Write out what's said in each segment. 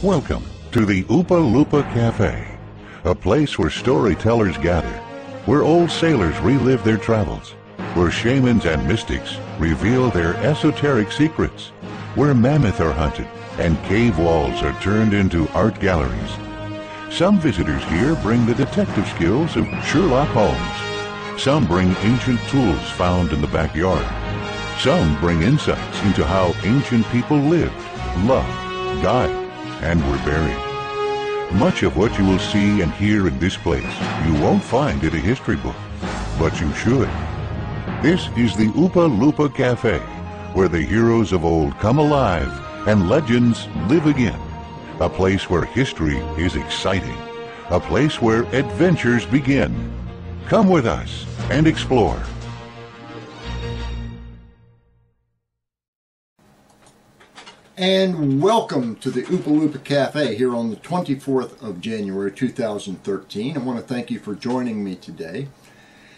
Welcome to the Oopa Loopa Cafe, a place where storytellers gather, where old sailors relive their travels, where shamans and mystics reveal their esoteric secrets, where mammoth are hunted and cave walls are turned into art galleries. Some visitors here bring the detective skills of Sherlock Holmes. Some bring ancient tools found in the backyard. Some bring insights into how ancient people lived, loved, died, and were buried. Much of what you will see and hear in this place you won't find in a history book, but you should. This is the Oopa Loopa Cafe, where the heroes of old come alive and legends live again. A place where history is exciting. A place where adventures begin. Come with us and explore. And welcome to the Oopa Loopa Cafe here on the 24th of January 2013. I want to thank you for joining me today.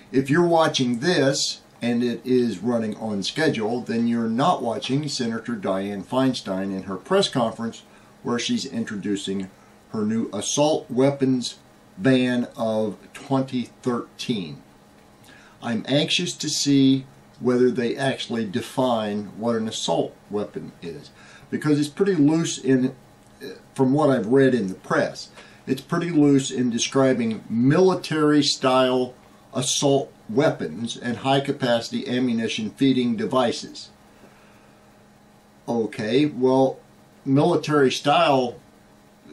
If you're watching this and it is running on schedule, then you're not watching Senator Dianne Feinstein in her press conference where she's introducing her new assault weapons ban of 2013. I'm anxious to see whether they actually define what an assault weapon is, because it's pretty loose from what I've read in the press. It's pretty loose in describing military-style assault weapons and high-capacity ammunition feeding devices. Okay, well, military style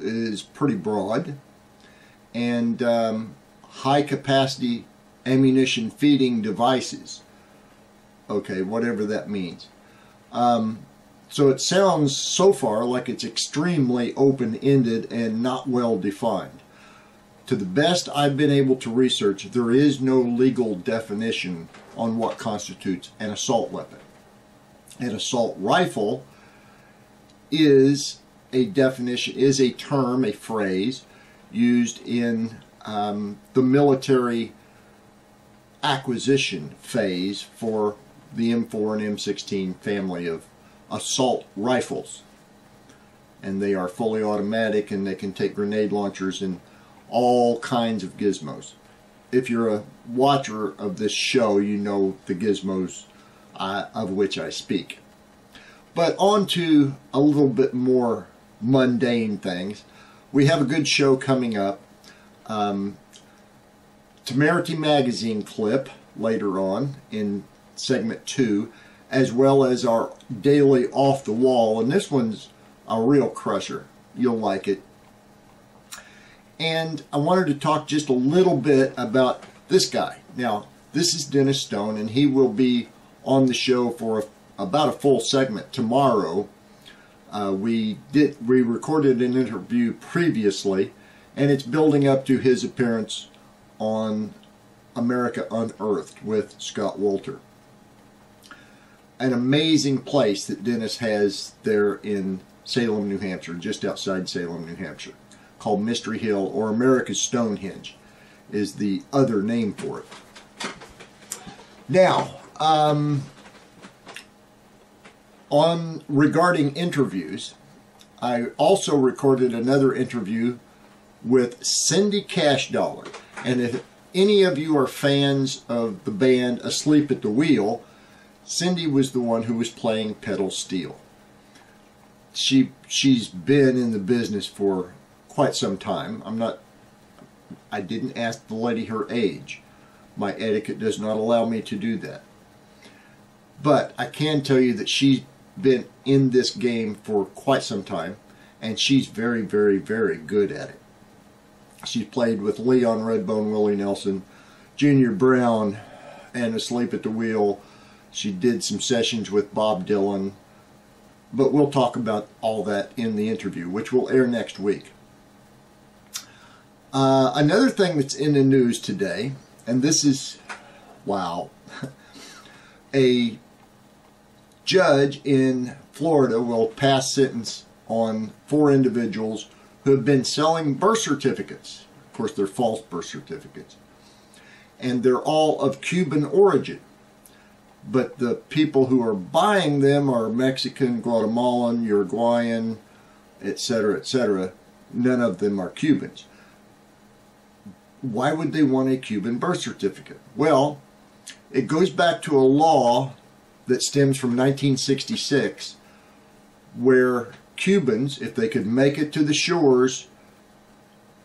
is pretty broad, and high-capacity ammunition feeding devices, okay, whatever that means. So it sounds so far like it's extremely open-ended and not well defined. To the best I've been able to research, there is no legal definition on what constitutes an assault weapon. An assault rifle is a definition, is a term, a phrase used in the military acquisition phase for the M4 and M16 family of assault rifles. And they are fully automatic, and they can take grenade launchers and all kinds of gizmos. If you're a watcher of this show, you know the gizmos of which I speak. But on to a little bit more mundane things. We have a good show coming up. Temerity Magazine clip later on in segment 2, as well as our daily off the wall, and this one's a real crusher. You'll like it. And I wanted to talk just a little bit about this guy. Now, this is Dennis Stone, and he will be on the show for about a full segment tomorrow. We recorded an interview previously, and it's building up to his appearance on America Unearthed with Scott Wolter. An amazing place that Dennis has there in Salem, New Hampshire, just outside Salem, New Hampshire, called Mystery Hill, or America's Stonehenge is the other name for it. Now, regarding interviews, I also recorded another interview with Cindy Cashdollar, and if any of you are fans of the band Asleep at the Wheel, Cindy was the one who was playing pedal steel. She's been in the business for quite some time. I didn't ask the lady her age. My etiquette does not allow me to do that. But I can tell you that she's been in this game for quite some time, and she's very, very, very good at it. She's played with Leon Redbone, Willie Nelson, Junior Brown, and Asleep at the Wheel. She did some sessions with Bob Dylan, but we'll talk about all that in the interview, which will air next week. Another thing that's in the news today, and this is, wow, a judge in Florida will pass sentence on 4 individuals who have been selling birth certificates. Of course, they're false birth certificates. And they're all of Cuban origin. But the people who are buying them are Mexican, Guatemalan, Uruguayan, etc., etc., none of them are Cubans. Why would they want a Cuban birth certificate? Well, it goes back to a law that stems from 1966, where Cubans, if they could make it to the shores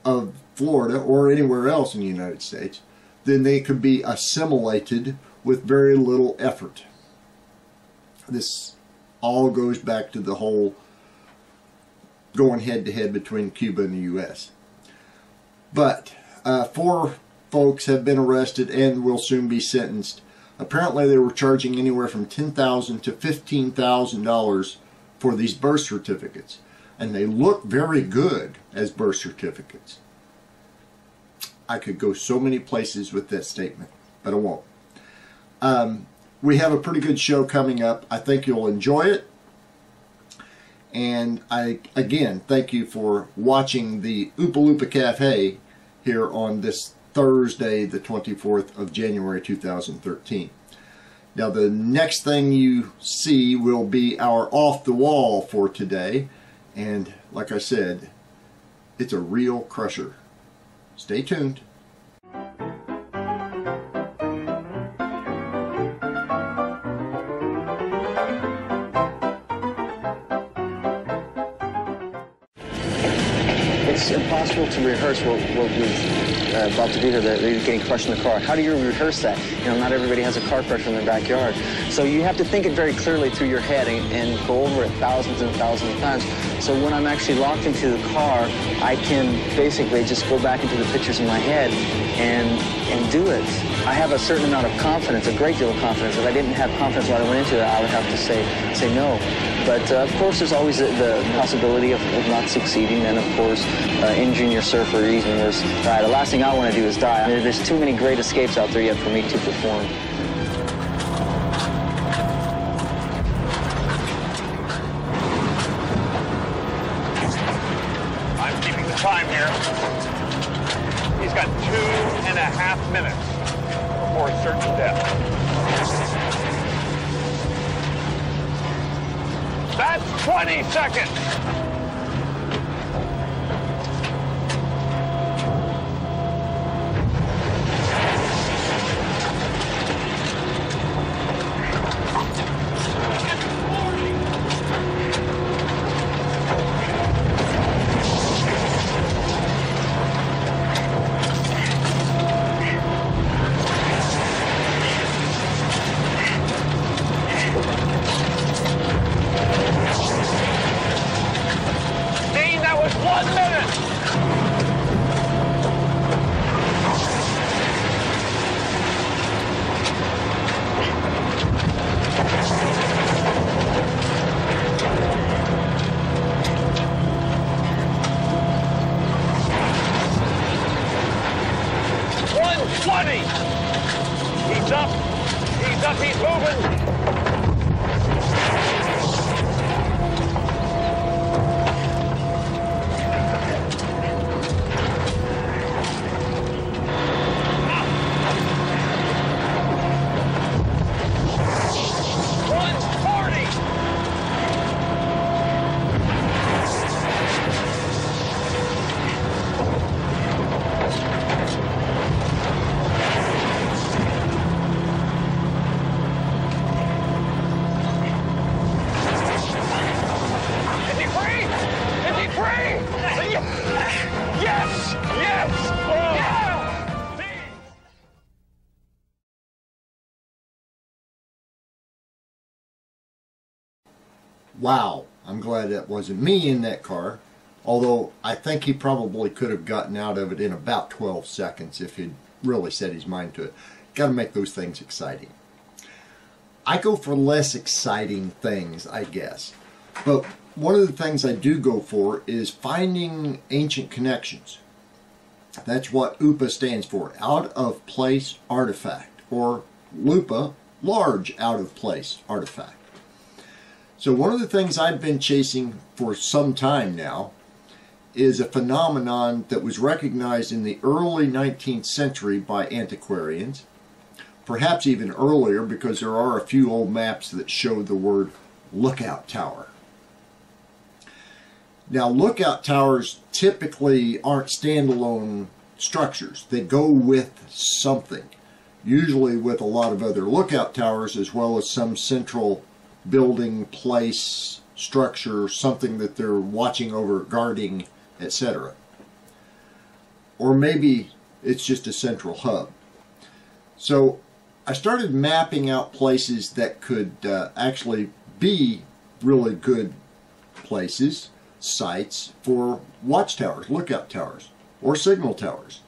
of Florida or anywhere else in the United States, then they could be assimilated with very little effort. This all goes back to the whole going head-to-head between Cuba and the U.S. But 4 folks have been arrested and will soon be sentenced. Apparently they were charging anywhere from $10,000 to $15,000 for these birth certificates. And they look very good as birth certificates. I could go so many places with that statement, but I won't. We have a pretty good show coming up. I think you'll enjoy it. And I, again, thank you for watching the Oopa Loopa Cafe here on this Thursday, the 24th of January 2013. Now, the next thing you see will be our Off the Wall for today. And like I said, it's a real crusher. Stay tuned. It's impossible to rehearse what we're about to do here, that you're getting crushed in the car. How do you rehearse that? You know, not everybody has a car crusher in their backyard. So you have to think it very clearly through your head and go over it thousands and thousands of times. So when I'm actually locked into the car, I can basically just go back into the pictures in my head and do it. I have a certain amount of confidence, a great deal of confidence. If I didn't have confidence when I went into it, I would have to say no. But of course, there's always the possibility of not succeeding, and of course, injuring yourself or even worse. The last thing I want to do is die. There's too many great escapes out there yet for me to perform. I'm keeping the time here. He's got 2.5 minutes before certain death. That's 20 seconds. He's moving. Wow, I'm glad that wasn't me in that car, although I think he probably could have gotten out of it in about 12 seconds if he'd really set his mind to it. Got to make those things exciting. I go for less exciting things, I guess, but one of the things I do go for is finding ancient connections. That's what OOPA stands for, Out of Place Artifact, or LUPA, Large Out of Place Artifact. So one of the things I've been chasing for some time now is a phenomenon that was recognized in the early 19th century by antiquarians, perhaps even earlier, because there are a few old maps that show the word lookout tower. Now, lookout towers typically aren't standalone structures. They go with something, usually with a lot of other lookout towers, as well as some central building, place, structure, something that they're watching over, guarding, etc. Or maybe it's just a central hub. So I started mapping out places that could actually be really good places, sites for watchtowers, lookout towers, or signal towers.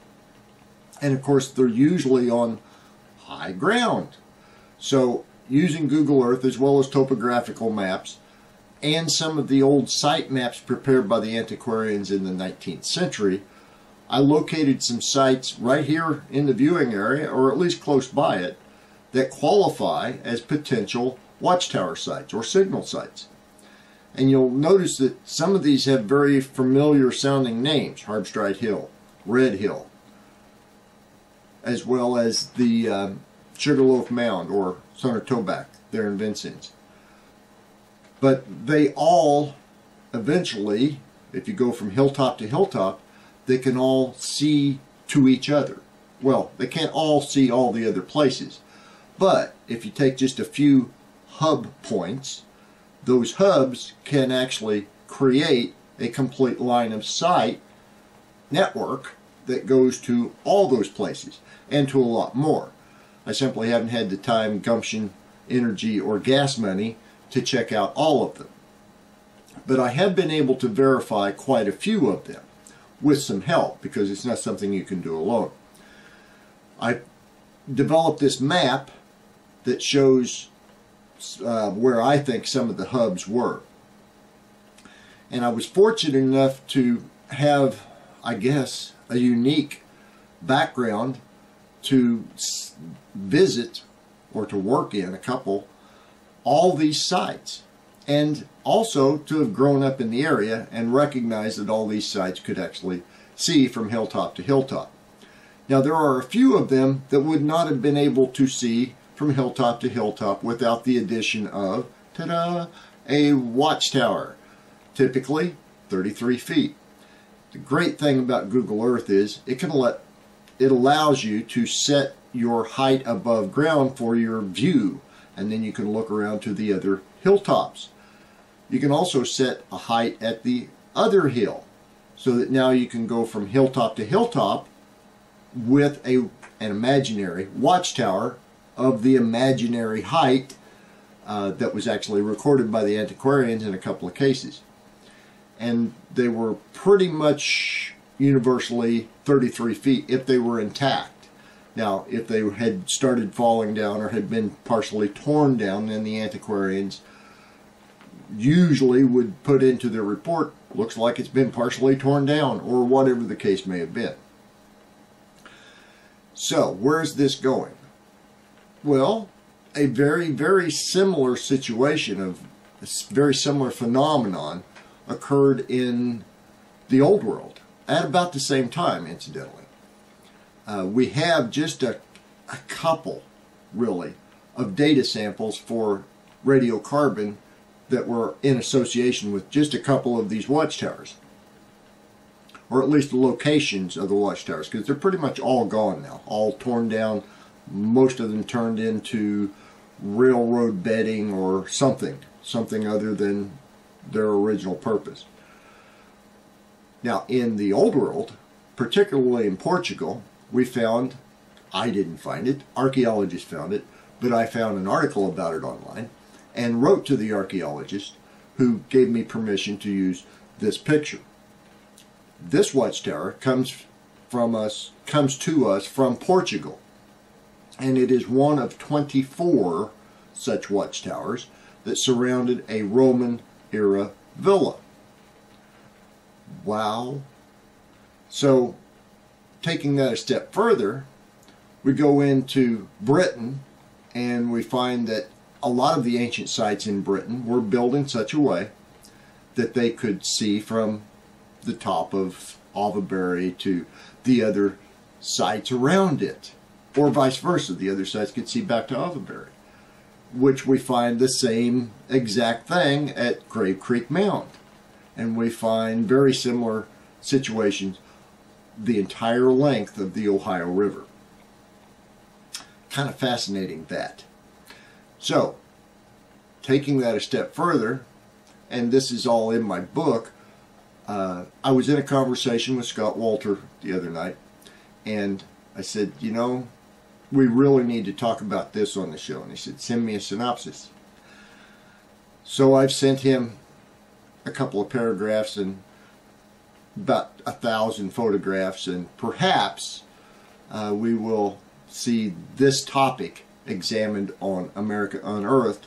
And of course, they're usually on high ground. So using Google Earth, as well as topographical maps, and some of the old site maps prepared by the antiquarians in the 19th century, I located some sites right here in the viewing area, or at least close by it, that qualify as potential watchtower sites or signal sites. And you'll notice that some of these have very familiar sounding names: Harbstride Hill, Red Hill, as well as the Sugarloaf Mound or Sonnertoback there in Vincennes. But they all eventually, if you go from hilltop to hilltop, they can all see to each other. Well, they can't all see all the other places, but if you take just a few hub points, those hubs can actually create a complete line of sight network that goes to all those places and to a lot more. I simply haven't had the time, gumption, energy, or gas money to check out all of them. But I have been able to verify quite a few of them with some help, because it's not something you can do alone. I developed this map that shows where I think some of the hubs were. And I was fortunate enough to have, I guess, a unique background to visit or to work in a couple all these sites, and also to have grown up in the area and recognize that all these sites could actually see from hilltop to hilltop. Now, there are a few of them that would not have been able to see from hilltop to hilltop without the addition of, ta-da, a watchtower, typically 33 feet. The great thing about Google Earth is it allows you to set your height above ground for your view, and then you can look around to the other hilltops. You can also set a height at the other hill, so that now you can go from hilltop to hilltop with an imaginary watchtower of the imaginary height that was actually recorded by the antiquarians in a couple of cases. And they were pretty much universally 33 feet if they were intact. Now, if they had started falling down or had been partially torn down, then the antiquarians usually would put into their report, looks like it's been partially torn down, or whatever the case may have been. So, where's this going? Well, a very, very similar situation, of a very similar phenomenon, occurred in the Old World at about the same time, incidentally. We have just a couple, really, of data samples for radiocarbon that were in association with just a couple of these watchtowers, or at least the locations of the watchtowers, because they're pretty much all gone now, all torn down, most of them turned into railroad bedding or something other than their original purpose. Now, in the Old World, particularly in Portugal, we found, I didn't find it, archaeologists found it, but I found an article about it online and wrote to the archaeologist, who gave me permission to use this picture. This watchtower comes to us from Portugal, and it is one of 24 such watchtowers that surrounded a Roman era villa. Wow. So, taking that a step further, we go into Britain and we find that a lot of the ancient sites in Britain were built in such a way that they could see from the top of Avebury to the other sites around it, or vice versa. The other sites could see back to Avebury, which we find the same exact thing at Grave Creek Mound. and we find very similar situations the entire length of the Ohio River. Kind of fascinating, that. So, taking that a step further, and this is all in my book, I was in a conversation with Scott Walter the other night, and I said, you know, we really need to talk about this on the show. And he said, send me a synopsis. So I've sent him a couple of paragraphs and about 1,000 photographs, and perhaps we will see this topic examined on America Unearthed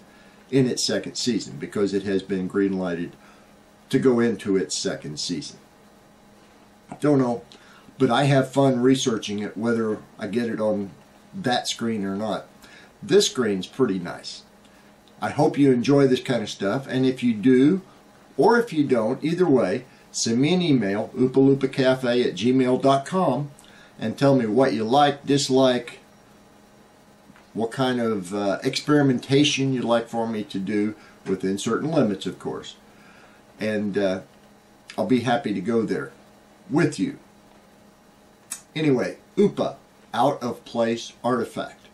in its second season, because it has been green-lighted to go into its second season. Don't know, but I have fun researching it, whether I get it on that screen or not. This screen's pretty nice. I hope you enjoy this kind of stuff, and if you do, or if you don't, either way, send me an email, oopaloopacafe@gmail.com, and tell me what you like, dislike, what kind of experimentation you'd like for me to do, within certain limits, of course. And I'll be happy to go there with you. Anyway, Oopa, out of place artifact.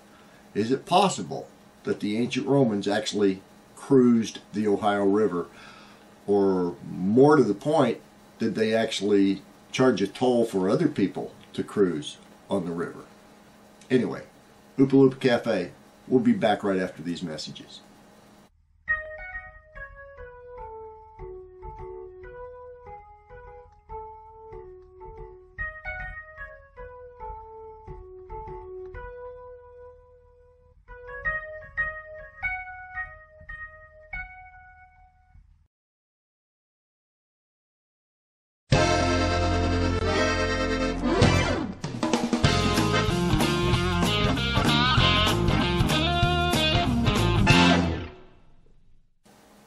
Is it possible that the ancient Romans actually cruised the Ohio River? Or more to the point, did they actually charge a toll for other people to cruise on the river? Anyway, Oopa Loopa Cafe. We'll be back right after these messages.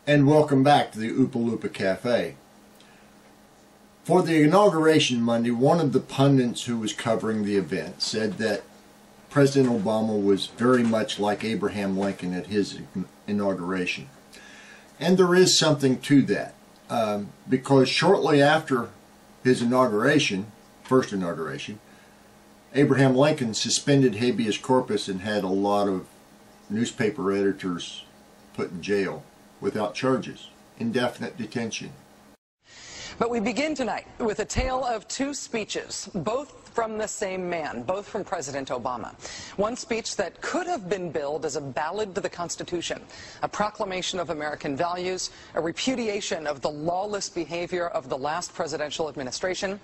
And welcome back to the Oopa Loopa Cafe. For the inauguration Monday, one of the pundits who was covering the event said that President Obama was very much like Abraham Lincoln at his inauguration. And there is something to that, because shortly after his inauguration, first inauguration, Abraham Lincoln suspended habeas corpus and had a lot of newspaper editors put in jail without charges, indefinite detention. But we begin tonight with a tale of two speeches, both from the same man, both from President Obama. One speech that could have been billed as a ballad to the Constitution, a proclamation of American values, a repudiation of the lawless behavior of the last presidential administration,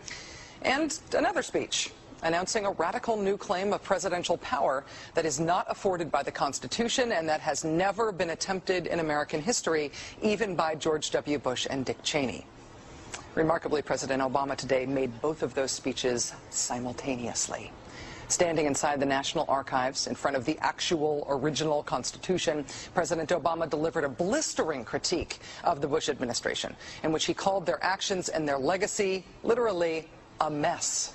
and another speech announcing a radical new claim of presidential power that is not afforded by the Constitution and that has never been attempted in American history, even by George W. Bush and Dick Cheney. Remarkably, President Obama today made both of those speeches simultaneously. Standing inside the National Archives in front of the actual original Constitution, President Obama delivered a blistering critique of the Bush administration, in which he called their actions and their legacy literally a mess.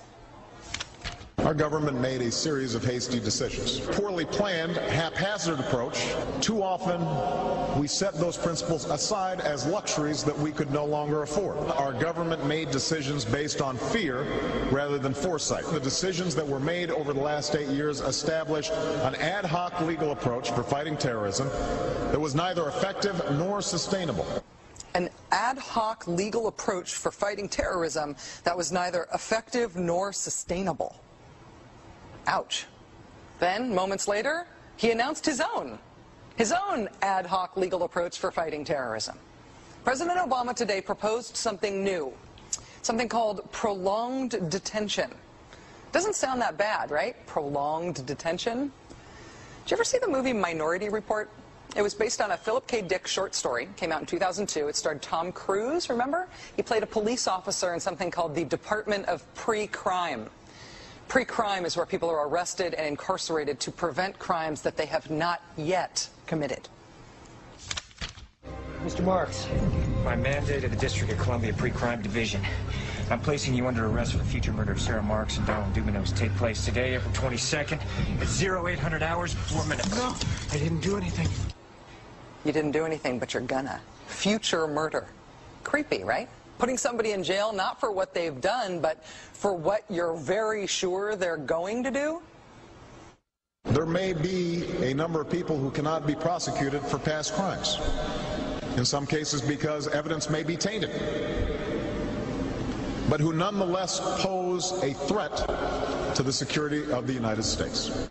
Our government made a series of hasty decisions. Poorly planned, haphazard approach. Too often, we set those principles aside as luxuries that we could no longer afford. Our government made decisions based on fear rather than foresight. The decisions that were made over the last 8 years established an ad hoc legal approach for fighting terrorism that was neither effective nor sustainable. An ad hoc legal approach for fighting terrorism that was neither effective nor sustainable. Ouch. Then, moments later, he announced his own ad hoc legal approach for fighting terrorism. President Obama today proposed something new, something called prolonged detention. Doesn't sound that bad, right? Prolonged detention. Did you ever see the movie Minority Report? It was based on a Philip K. Dick short story. Came out in 2002. It starred Tom Cruise, remember? He played a police officer in something called the Department of Pre-Crime. Pre-crime is where people are arrested and incarcerated to prevent crimes that they have not yet committed. Mr. Marks. By mandate of the District of Columbia Pre-Crime Division, I'm placing you under arrest for the future murder of Sarah Marks and Donald Dubinos. Take place today, April 22nd, at 0800 hours, 4 minutes. No, I didn't do anything. You didn't do anything, but you're gonna. Future murder. Creepy, right? Putting somebody in jail not for what they've done, but for what you're very sure they're going to do? There may be a number of people who cannot be prosecuted for past crimes, in some cases because evidence may be tainted, but who nonetheless pose a threat to the security of the United States.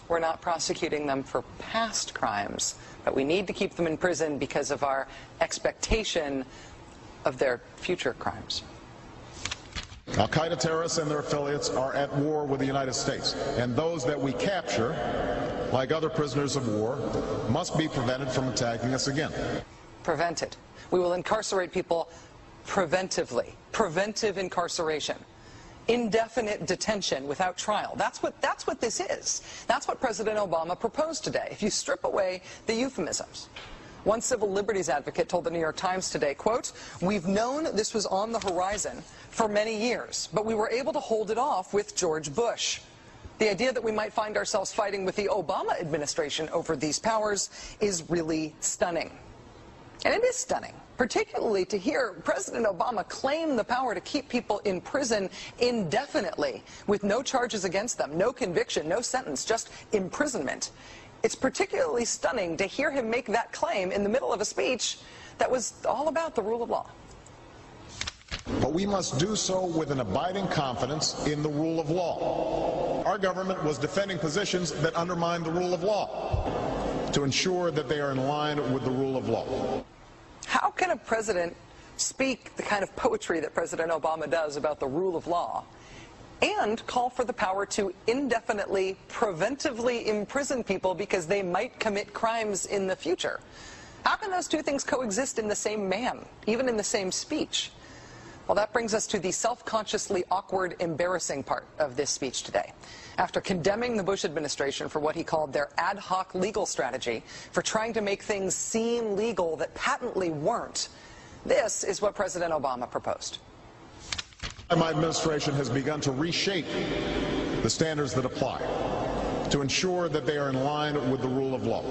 We're not prosecuting them for past crimes, but we need to keep them in prison because of our expectation of their future crimes. Al-Qaeda terrorists and their affiliates are at war with the United States, and those that we capture, like other prisoners of war, must be prevented from attacking us again. Prevented. We will incarcerate people preventively. Preventive incarceration. Indefinite detention without trial. That's what this is. That's what President Obama proposed today, if you strip away the euphemisms. One civil liberties advocate told the New York Times today, quote, "We've known this was on the horizon for many years, but we were able to hold it off with George Bush. The idea that we might find ourselves fighting with the Obama administration over these powers is really stunning." And it is stunning, particularly to hear President Obama claim the power to keep people in prison indefinitely with no charges against them, no conviction, no sentence, just imprisonment. It's particularly stunning to hear him make that claim in the middle of a speech that was all about the rule of law. But we must do so with an abiding confidence in the rule of law. Our government was defending positions that undermine the rule of law to ensure that they are in line with the rule of law. How can a president speak the kind of poetry that President Obama does about the rule of law and call for the power to indefinitely, preventively imprison people because they might commit crimes in the future? How can those two things coexist in the same man, even in the same speech? Well, that brings us to the self-consciously awkward, embarrassing part of this speech today. After condemning the Bush administration for what he called their ad hoc legal strategy for trying to make things seem legal that patently weren't, this is what President Obama proposed. My administration has begun to reshape the standards that apply to ensure that they are in line with the rule of law.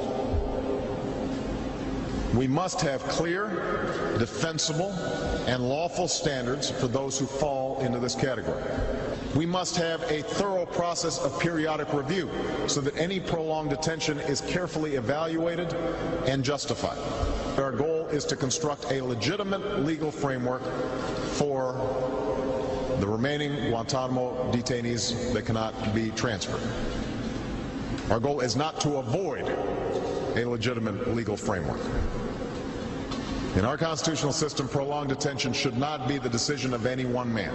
We must have clear, defensible, and lawful standards for those who fall into this category. We must have a thorough process of periodic review so that any prolonged detention is carefully evaluated and justified. Our goal is to construct a legitimate legal framework for the remaining Guantanamo detainees that cannot be transferred. Our goal is not to avoid a legitimate legal framework. In our constitutional system, prolonged detention should not be the decision of any one man.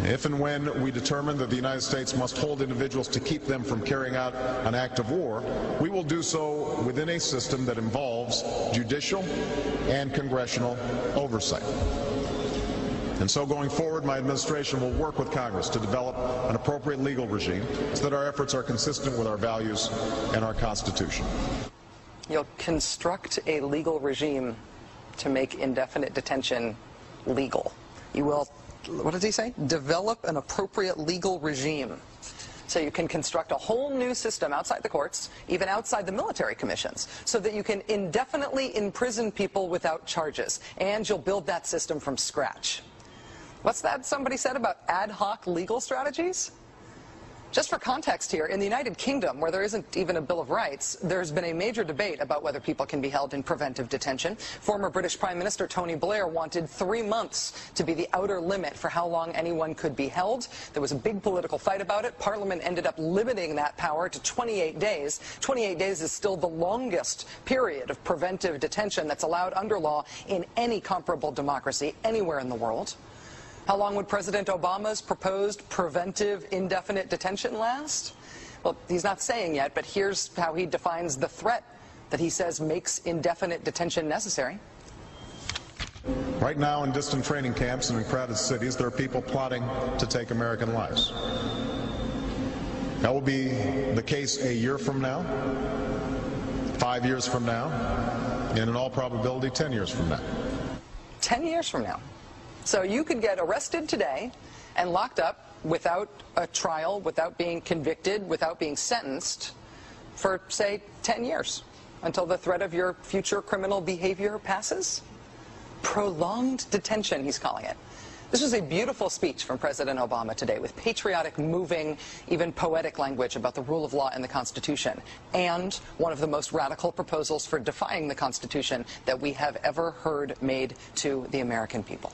If and when we determine that the United States must hold individuals to keep them from carrying out an act of war, we will do so within a system that involves judicial and congressional oversight. And so going forward, my administration will work with Congress to develop an appropriate legal regime so that our efforts are consistent with our values and our Constitution. You'll construct a legal regime to make indefinite detention legal. You will, what does he say? Develop an appropriate legal regime. So you can construct a whole new system outside the courts, even outside the military commissions, so that you can indefinitely imprison people without charges. And you'll build that system from scratch. What's that somebody said about ad hoc legal strategies? Just for context here, in the United Kingdom, where there isn't even a Bill of Rights, there's been a major debate about whether people can be held in preventive detention. Former British Prime Minister Tony Blair wanted 3 months to be the outer limit for how long anyone could be held. There was a big political fight about it. Parliament ended up limiting that power to 28 days. 28 days is still the longest period of preventive detention that's allowed under law in any comparable democracy anywhere in the world. How long would President Obama's proposed preventive indefinite detention last? Well, he's not saying yet, but here's how he defines the threat that he says makes indefinite detention necessary. Right now in distant training camps and in crowded cities, there are people plotting to take American lives. That will be the case a year from now, 5 years from now, and in all probability 10 years from now. 10 years from now. So you could get arrested today and locked up without a trial, without being convicted, without being sentenced for, say, 10 years until the threat of your future criminal behavior passes. Prolonged detention, he's calling it. This was a beautiful speech from President Obama today with patriotic, moving, even poetic language about the rule of law and the Constitution, and one of the most radical proposals for defying the Constitution that we have ever heard made to the American people.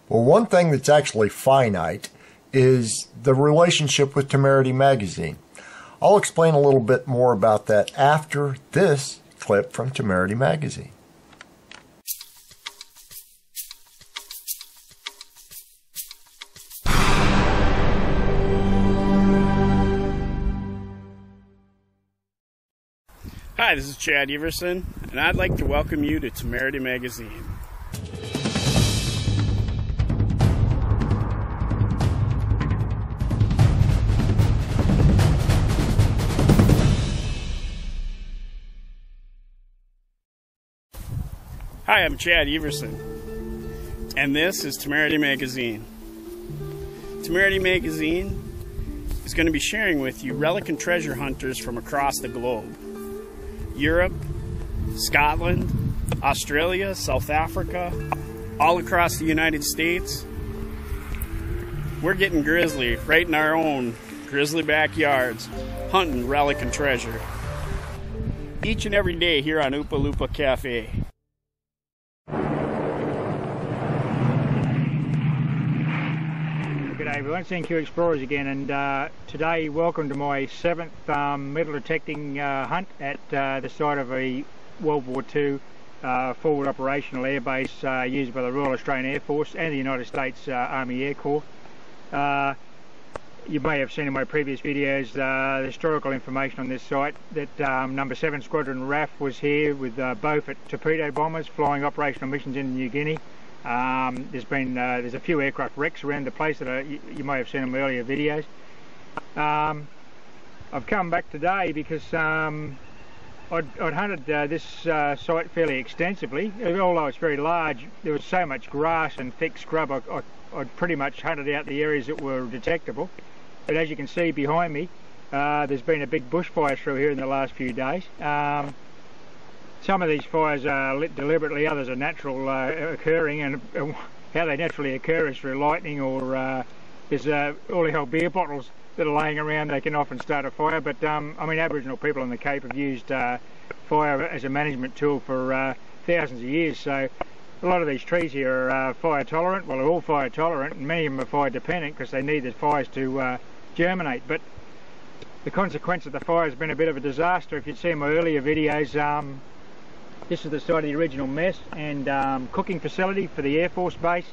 Well, one thing that's actually finite is the relationship with Temerity Magazine. I'll explain a little bit more about that after this clip from Temerity Magazine. Hi, this is Chad Everson, and I'd like to welcome you to Temerity Magazine. Hi, I'm Chad Everson, and this is Temerity Magazine. Temerity Magazine is going to be sharing with you relic and treasure hunters from across the globe. Europe, Scotland, Australia, South Africa, all across the United States. We're getting grizzly right in our own grizzly backyards, hunting relic and treasure. Each and every day here on Oopa Loopa Cafe. G'day everyone, CNQ Explorers again, and today welcome to my 7th metal detecting hunt at the site of a World War II forward operational airbase used by the Royal Australian Air Force and the United States Army Air Corps. You may have seen in my previous videos the historical information on this site that number 7 Squadron RAF was here with Beaufort torpedo bombers flying operational missions in New Guinea. There's a few aircraft wrecks around the place that you may have seen in my earlier videos. I've come back today because I'd hunted this site fairly extensively. Although it's very large, there was so much grass and thick scrub, I'd pretty much hunted out the areas that were detectable. But as you can see behind me, there's been a big bushfire through here in the last few days. Some of these fires are lit deliberately, others are natural occurring, and how they naturally occur is through lightning, or there's all the old beer bottles that are laying around. They can often start a fire, but I mean, Aboriginal people on the Cape have used fire as a management tool for thousands of years, so a lot of these trees here are fire tolerant. Well, they're all fire tolerant, and many of them are fire dependent because they need the fires to germinate. But the consequence of the fire has been a bit of a disaster. If you'd seen my earlier videos, this is the site of the original mess and cooking facility for the Air Force base,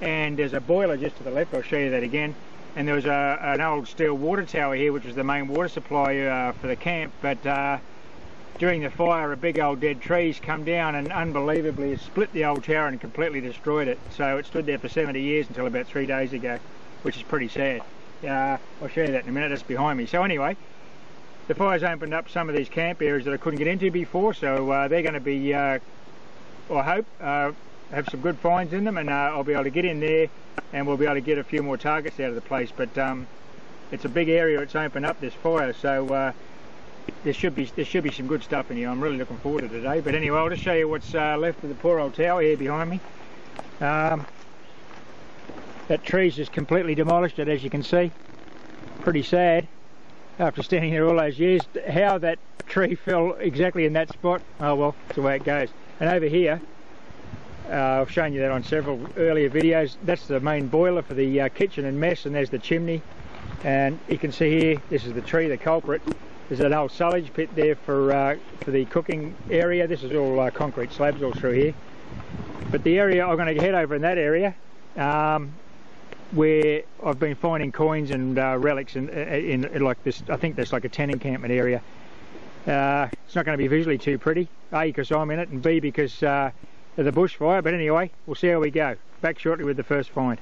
and there's a boiler just to the left. I'll show you that again. And there was an old steel water tower here, which was the main water supply for the camp, but during the fire a big old dead tree's come down and unbelievably split the old tower and completely destroyed it. So it stood there for 70 years until about 3 days ago, which is pretty sad. I'll show you that in a minute. That's behind me. So anyway, the fire's opened up some of these camp areas that I couldn't get into before, so they're going to be, I hope, have some good finds in them, and I'll be able to get in there and we'll be able to get a few more targets out of the place. But it's a big area it's opened up, this fire, so there should be some good stuff in here. I'm really looking forward to today. But anyway, I'll just show you what's left of the poor old tower here behind me. That tree's just completely demolished it, as you can see. Pretty sad. After standing there all those years, how that tree fell exactly in that spot, oh well, that's the way it goes. And over here, I've shown you that on several earlier videos, that's the main boiler for the kitchen and mess, and there's the chimney. And you can see here, this is the tree, the culprit. There's an old silage pit there for the cooking area. This is all concrete slabs all through here. But the area, I'm going to head over in that area, where I've been finding coins and relics in like this. I think that's like a tent encampment area. It's not going to be visually too pretty, A, because I'm in it, and B, because of the bushfire. But anyway, we'll see how we go. Back shortly with the first find.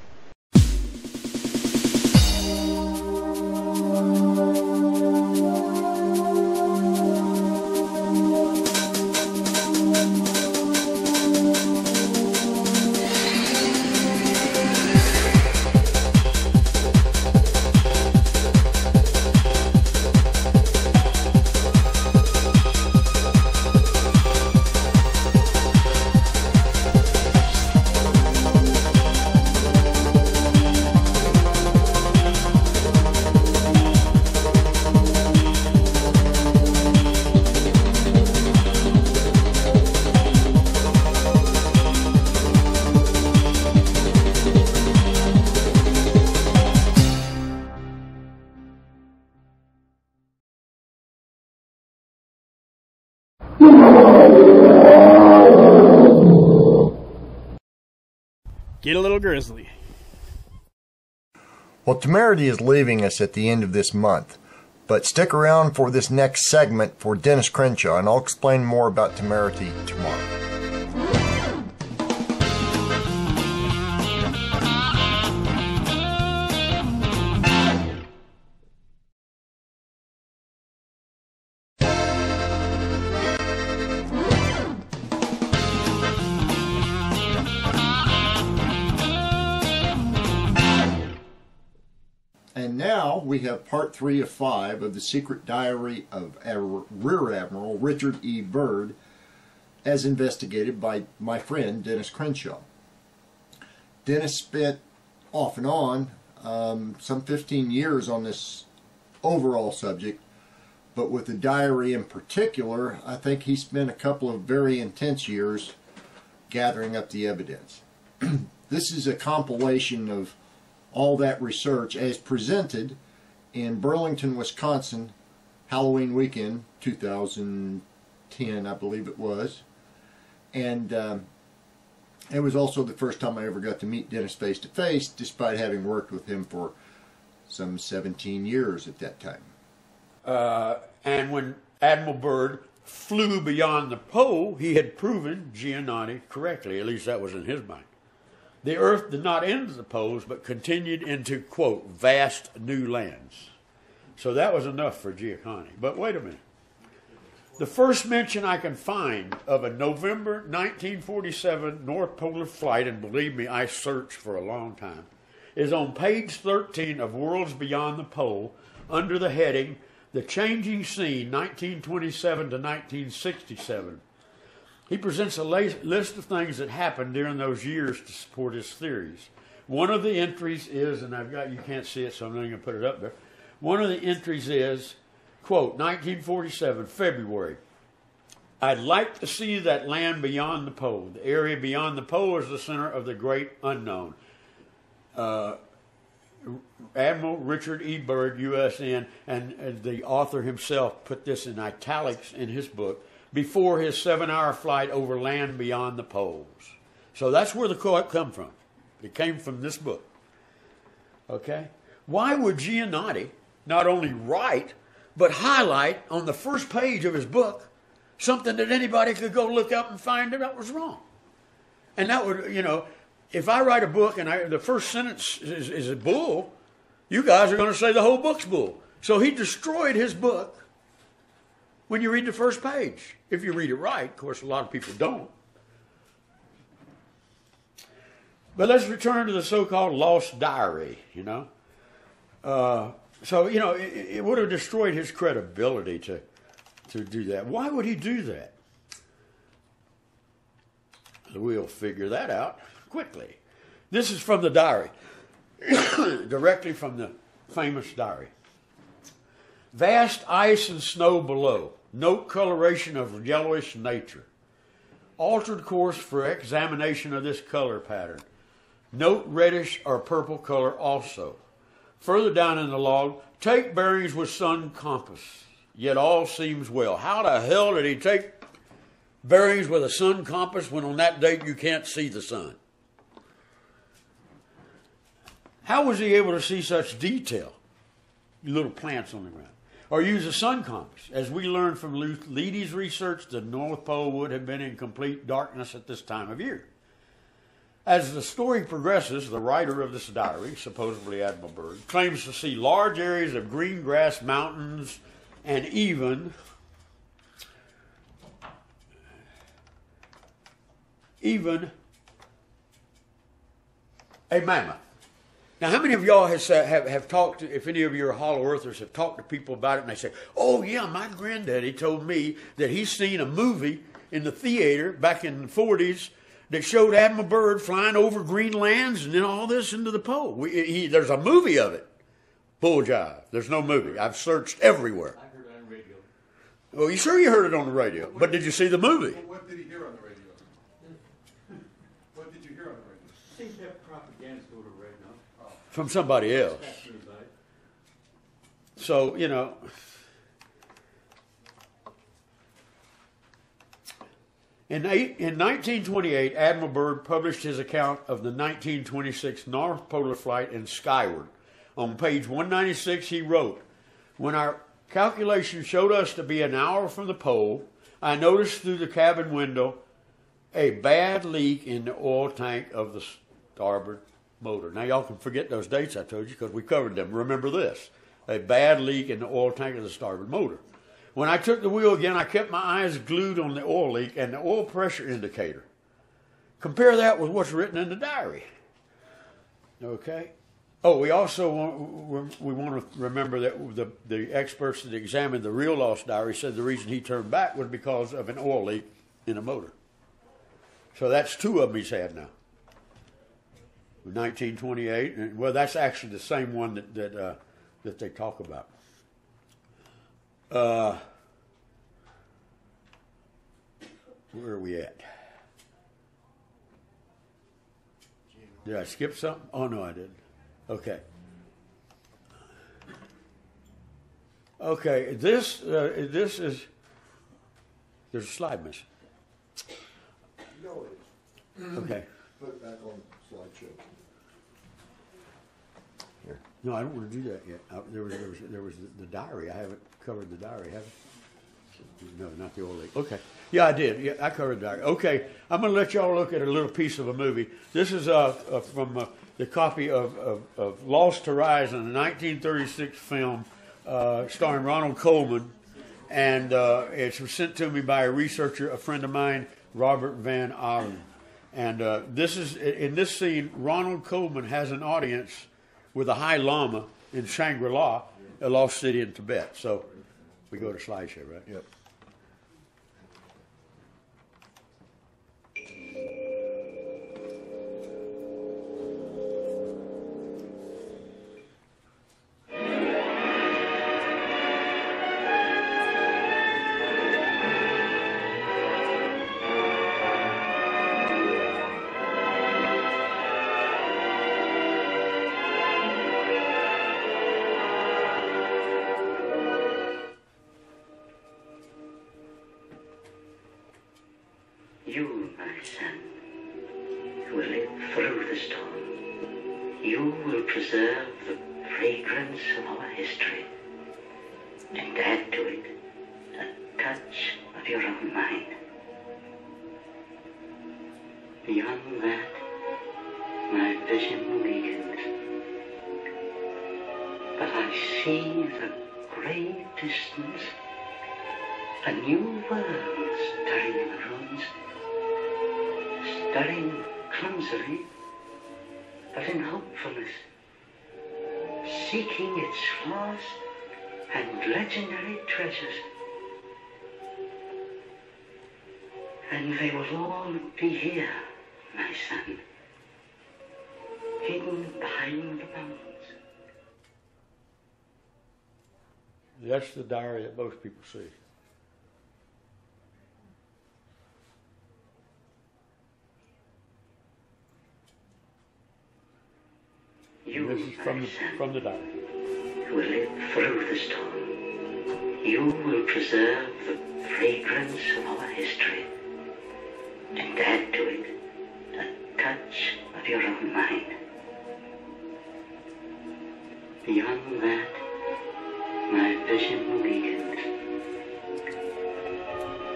get a little grizzly. Well, Temerity is leaving us at the end of this month, but stick around for this next segment for Dennis Crenshaw, and I'll explain more about Temerity tomorrow. And now we have part 3 of 5 of the secret diary of Rear Admiral Richard E. Byrd, as investigated by my friend Dennis Crenshaw. Dennis spent off and on some 15 years on this overall subject, but with the diary in particular, I think he spent a couple of very intense years gathering up the evidence. This is a compilation of all that research as presented in Burlington, Wisconsin, Halloween weekend 2010, I believe it was. And it was also the first time I ever got to meet Dennis face to face, despite having worked with him for some 17 years at that time. And when Admiral Byrd flew beyond the pole, he had proven Giannotti correctly, at least that was in his mind. The Earth did not end at the poles, but continued into, quote, vast new lands. So that was enough for Giannotti. But wait a minute. The first mention I can find of a November 1947 North Polar flight, and believe me, I searched for a long time, is on page 13 of Worlds Beyond the Pole, under the heading, The Changing Scene, 1927 to 1967. He presents a list of things that happened during those years to support his theories. One of the entries is, and you can't see it, so I'm not going to put it up there. One of the entries is, quote, 1947, February. I'd like to see that land beyond the pole. The area beyond the pole is the center of the great unknown. Admiral Richard E. Byrd, USN, and the author himself put this in italics in his book, before his 7-hour flight over land beyond the poles. So that's where the quote come from. It came from this book. Okay? Why would Giannotti not only write, but highlight on the first page of his book something that anybody could go look up and find that was wrong? And that would, you know, if I write a book and the first sentence is a bull, you guys are going to say the whole book's bull. So he destroyed his book when you read the first page. If you read it right, of course, a lot of people don't. But let's return to the so-called lost diary, you know. So, you know, it would have destroyed his credibility to do that. Why would he do that? We'll figure that out quickly. This is from the diary, directly from the famous diary. Vast ice and snow below. Note coloration of yellowish nature. Altered course for examination of this color pattern. Note reddish or purple color also. Further down in the log, take bearings with sun compass. Yet all seems well. How the hell did he take bearings with a sun compass when on that date you can't see the sun? How was he able to see such detail? Little plants on the ground. Or use a sun compass. As we learned from Leedy's research, the North Pole would have been in complete darkness at this time of year. As the story progresses, the writer of this diary, supposedly Admiral Byrd, claims to see large areas of green grass, mountains, and even a mammoth. Now, how many of y'all have talked to, if any of your hollow earthers have talked to people about it, and they say, oh, yeah, my granddaddy told me that he's seen a movie in the theater back in the 40s that showed Admiral Byrd flying over green lands and then all this into the pole. There's a movie of it. Bull jive. There's no movie. I've searched everywhere. I heard it on the radio. Well, you sure you heard it on the radio? But did you see the movie? Well, what did he hear on the radio? What did you hear on the radio? I think that propaganda go to right now. From somebody else. So, you know, In 1928, Admiral Byrd published his account of the 1926 North Polar flight and skyward. On page 196, he wrote, "When our calculations showed us to be an hour from the pole, I noticed through the cabin window a bad leak in the oil tank of the starboard motor." Now, y'all can forget those dates I told you because we covered them. Remember this: a bad leak in the oil tank of the starboard motor. When I took the wheel again, I kept my eyes glued on the oil leak and the oil pressure indicator. Compare that with what's written in the diary. Okay? Oh, we also want to remember that the experts that examined the real lost diary said the reason he turned back was because of an oil leak in a motor. So that's two of them he's had now. 1928. Well, that's actually the same one that they talk about. Where are we at? Did I skip something? Oh, no, I didn't. Okay. Okay, this is, there's a slide missing. No, it is. Okay. Put it back on slideshow. Here. No, I don't want to do that yet. There was the diary. I haven't covered the diary, have I? No, not the oil leak. Okay. Yeah, I did. Yeah, I covered the diary. Okay, I'm going to let y'all look at a little piece of a movie. This is from the copy of Lost Horizon, a 1936 film starring Ronald Coleman, and it was sent to me by a researcher, a friend of mine, Robert Van Allen. And this is in this scene, Ronald Coleman has an audience with a High Lama in Shangri-La, a lost city in Tibet. So we go to slideshow, right? Yep. You, my son, will live through the storm. You will preserve the fragrance of our history and add to it a touch of your own mind. Beyond that, my vision weakens, but I see the great distance, a new world stirring in the ruins, stirring clumsily, but in hopefulness, seeking its lost and legendary treasures. And they will all be here, my son, hidden behind the mountains. That's the diary that most people see. You, this is from the diary. Will live through the storm. You will preserve the fragrance of our history and add to it a touch of your own mind. Beyond that, my vision weakens,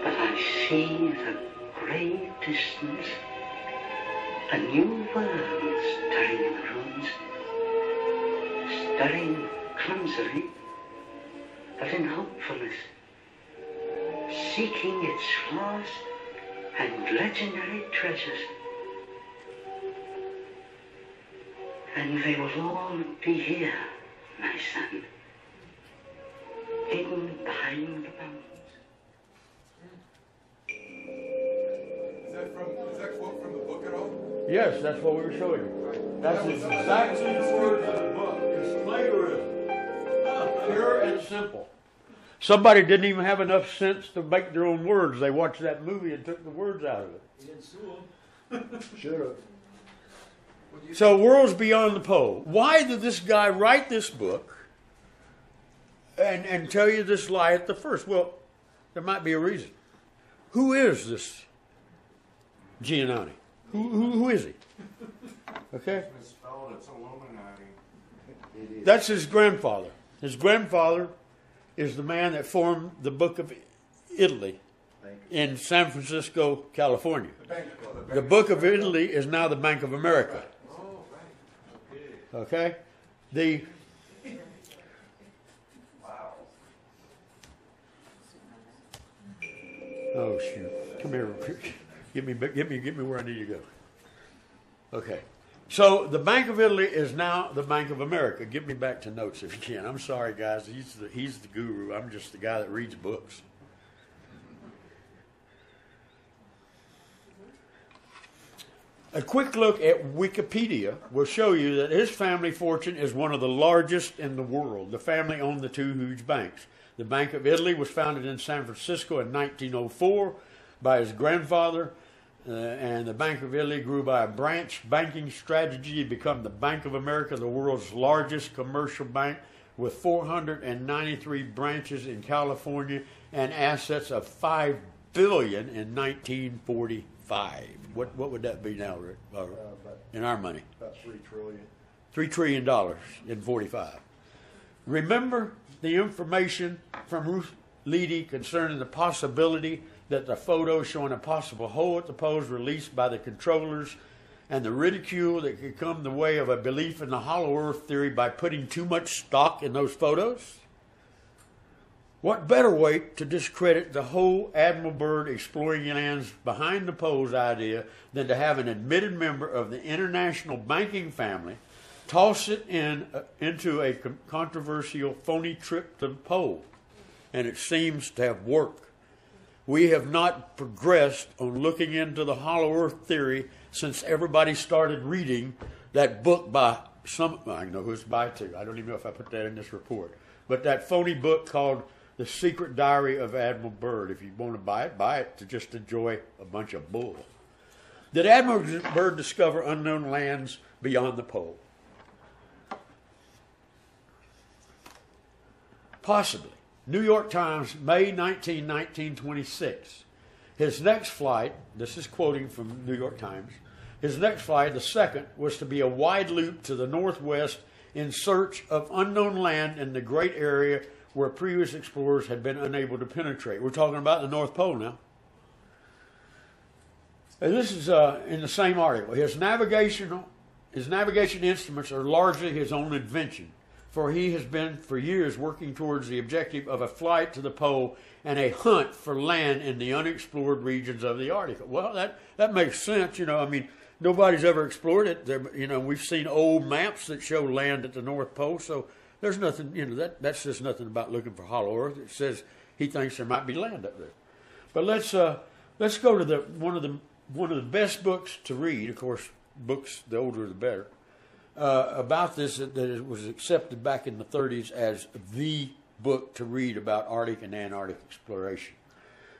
but I see the great distance, a new world stirring in the ruins, stirring clumsily, but in hopefulness, seeking its lost and legendary treasures. And they will all be here, my son, hidden behind the mountains. Is that quote from the book at all? Yes, that's what we were showing you. That's exactly the words of the book. It's plagiarism. Pure and simple. Somebody didn't even have enough sense to make their own words. They watched that movie and took the words out of it. You didn't sue him. Should have. So, Worlds Beyond the Pole. Why did this guy write this book and tell you this lie at the first? Well, there might be a reason. Who is this Giannotti. Who is he? Okay? Misspelled, it's Illuminati. That's his grandfather. His grandfather is the man that formed the Book of Italy in San Francisco, California. The Book of Italy is now the Bank of America. Oh, right. Okay. Okay? Wow. Oh, shoot. Come here. Get me where I need to go. Okay. So the Bank of Italy is now the Bank of America. Get me back to notes if you can. I'm sorry, guys. He's the guru. I'm just the guy that reads books. A quick look at Wikipedia will show you that his family fortune is one of the largest in the world. The family owned the two huge banks. The Bank of Italy was founded in San Francisco in 1904 by his grandfather, and the Bank of Italy grew by a branch banking strategy to become the Bank of America, the world's largest commercial bank, with 493 branches in California and assets of $5 billion in 1945. What would that be now, Rick? In our money? About $3 trillion. $3 trillion in 45. Remember the information from Ruth Leedy concerning the possibility that the photo showing a possible hole at the poles released by the controllers and the ridicule that could come the way of a belief in the hollow earth theory by putting too much stock in those photos? What better way to discredit the whole Admiral Byrd exploring lands behind the poles idea than to have an admitted member of the international banking family toss it into a controversial phony trip to the pole? And it seems to have worked. We have not progressed on looking into the hollow earth theory since everybody started reading that book by I know who it's by too. I don't even know if I put that in this report. But that phony book called The Secret Diary of Admiral Byrd. If you want to buy it to just enjoy a bunch of bull. Did Admiral Byrd discover unknown lands beyond the pole? Possibly. New York Times, May 19, 1926. His next flight, this is quoting from New York Times, his next flight, the second, was to be a wide loop to the northwest in search of unknown land in the great area where previous explorers had been unable to penetrate. We're talking about the North Pole now. And this is in the same article. His navigation instruments are largely his own invention, for he has been for years working towards the objective of a flight to the pole and a hunt for land in the unexplored regions of the Arctic. Well, that makes sense. I mean, nobody's ever explored it. We've seen old maps that show land at the North Pole, so there's nothing, that says nothing about looking for hollow earth. It says he thinks there might be land up there. But let's go to one of the best books to read. Of course, books, the older the better. About this, that it was accepted back in the 30s as the book to read about Arctic and Antarctic exploration.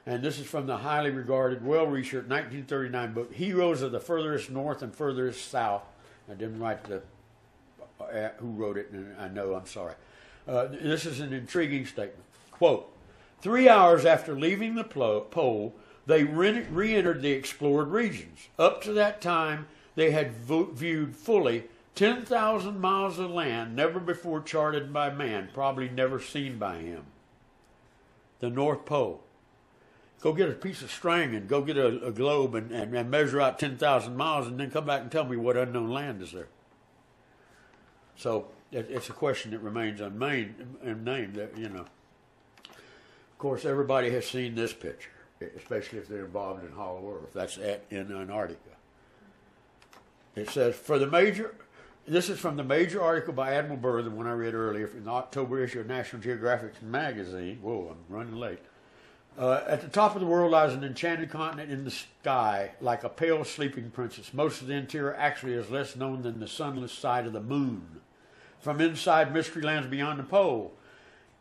And this is from the highly regarded, well-researched 1939 book, Heroes of the Furthest North and Furthest South. I didn't write who wrote it, and I know, I'm sorry. This is an intriguing statement. Quote, 3 hours after leaving the pole, they re-entered the explored regions. Up to that time, they had viewed fully 10,000 miles of land never before charted by man, probably never seen by him. The North Pole. Go get a piece of string and go get a globe and measure out 10,000 miles and then come back and tell me what unknown land is there. So it's a question that remains unnamed. Of course, everybody has seen this picture, especially if they're involved in hollow earth. That's in Antarctica. It says, this is from the major article by Admiral Byrd, the one I read earlier, from the October issue of National Geographic Magazine. Whoa, I'm running late. At the top of the world lies an enchanted continent in the sky, like a pale sleeping princess. Most of the interior actually is less known than the sunless side of the moon. From inside mystery lands beyond the pole,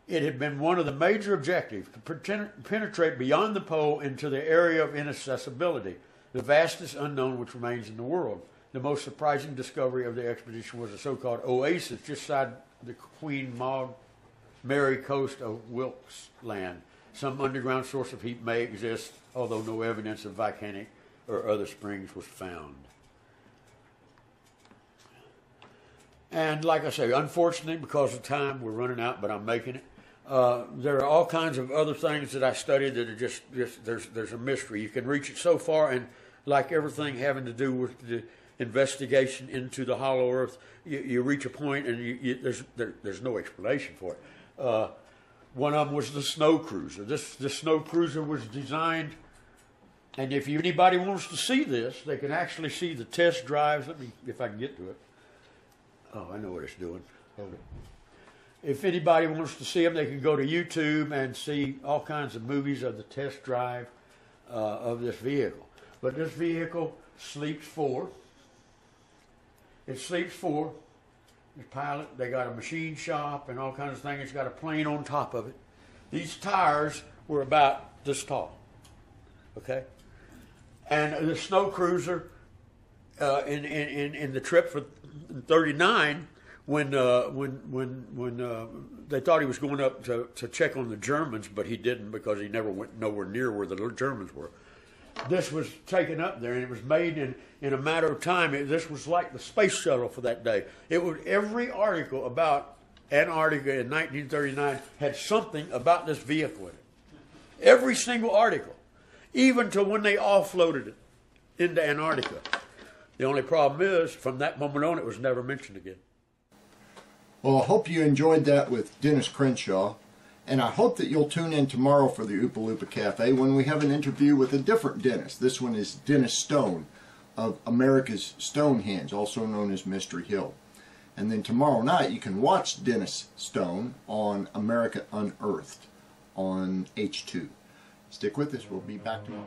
it had been one of the major objectives to penetrate beyond the pole into the area of inaccessibility, the vastest unknown which remains in the world. The most surprising discovery of the expedition was a so-called oasis just side the Queen Maud Mary coast of Wilkes Land. Some underground source of heat may exist, although no evidence of volcanic or other springs was found. And like I say, unfortunately, because of time, we're running out, but I'm making it. There are all kinds of other things that I studied that are just there's a mystery. You can reach it so far, and like everything having to do with the investigation into the hollow earth, you reach a point and there's no explanation for it. One of them was the snow cruiser. This snow cruiser was designed, and if anybody wants to see this, they can actually see the test drives. Let me, if I can get to it. Oh, I know what it's doing. Hold it. If anybody wants to see them, they can go to YouTube and see all kinds of movies of the test drive of this vehicle. But this vehicle sleeps 4. It sleeps 4. The pilot, they got a machine shop and all kinds of things. It's got a plane on top of it. These tires were about this tall. Okay? And the snow cruiser in the trip for 39, when they thought he was going up to check on the Germans, but he didn't because he never went nowhere near where the Germans were. This was taken up there, and it was made in a matter of time. This was like the space shuttle for that day. It was every article about Antarctica in 1939 had something about this vehicle in it. Every single article, even to when they offloaded it into Antarctica. The only problem is, from that moment on, it was never mentioned again. Well, I hope you enjoyed that with Dennis Crenshaw, and I hope that you'll tune in tomorrow for the Oopa Loopa Cafe when we have an interview with a different Dennis. This one is Dennis Stone of America's Stonehenge, also known as Mystery Hill. And then tomorrow night you can watch Dennis Stone on America Unearthed on H2. Stick with us, we'll be back tomorrow.